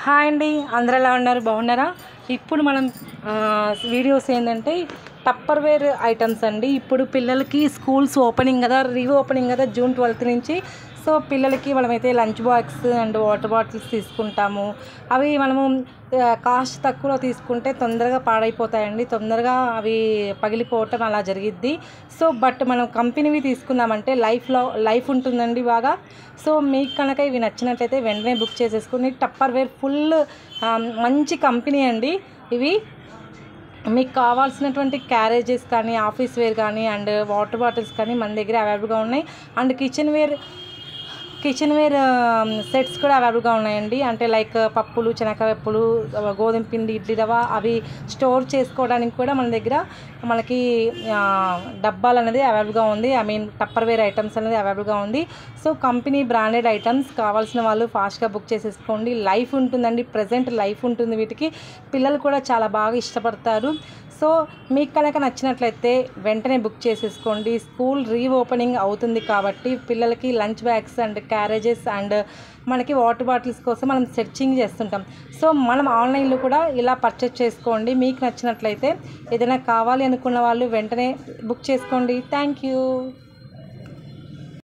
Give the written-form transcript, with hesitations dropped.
Hi అండి, అందరూ ఎలా ఉన్నారు? బాగున్నారా? ఇప్పుడు మనం వీడియోస్ ఏంటంటే టప్పర్వేర్ ఐటమ్స్ అండి. ఇప్పుడు పిల్లలకి స్కూల్స్ ఓపెనింగ్ కదా, రీఓపెనింగ్ కదా జూన్ 12th నుంచి. సో పిల్లలకి మనమైతే lunch box and water bottles తీసుకుంటాము. అవి మనము కాస్ట్ తక్కువలో తీసుకుంటే తొందరగా పాడైపోతాయండి, తొందరగా అవి పగిలిపోవటం అలా జరిగిద్ది. సో బట్ మనం కంపెనీవి తీసుకున్నామంటే లైఫ్ ఉంటుందండి బాగా. సో మీకు కనుక ఇవి నచ్చినట్లయితే వెంటనే బుక్ చేసేసుకుని టప్పర్వేర్ ఫుల్ మంచి కంపెనీ అండి ఇవి. మీకు కావాల్సినటువంటి క్యారేజెస్ కానీ, ఆఫీస్ వేర్ కానీ అండ్ వాటర్ బాటిల్స్ కానీ మన దగ్గర అవైలబుల్గా ఉన్నాయి. అండ్ కిచెన్ వేర్ సెట్స్ కూడా అవైలబుల్గా ఉన్నాయండి. అంటే లైక్ పప్పులు, శనగపప్పులు, గోధుమ పిండి, ఇడ్లీ రవ్వ అవి స్టోర్ చేసుకోవడానికి కూడా మన దగ్గర మనకి డబ్బాలు అనేది అవైలబుల్గా ఉంది. టప్పర్వేర్ ఐటమ్స్ అనేది అవైలబుల్గా ఉంది. సో కంపెనీ బ్రాండెడ్ ఐటమ్స్ కావాల్సిన వాళ్ళు ఫాస్ట్గా బుక్ చేసేసుకోండి. లైఫ్ ఉంటుందండి, ప్రజెంట్ లైఫ్ ఉంటుంది వీటికి. పిల్లలు కూడా చాలా బాగా ఇష్టపడతారు. సో మీకు కనుక నచ్చినట్లయితే వెంటనే బుక్ చేసేసుకోండి. స్కూల్ రీఓపెనింగ్ అవుతుంది కాబట్టి పిల్లలకి lunch bags and carriages and మనకి వాటర్ బాటిల్స్ కోసం మనం సెర్చింగ్ చేస్తుంటాం. సో మనం ఆన్లైన్లో కూడా ఇలా పర్చేస్ చేసుకోండి. మీకు నచ్చినట్లయితే ఏదైనా కావాలి అనుకున్న వాళ్ళు వెంటనే బుక్ చేసుకోండి. Thank you.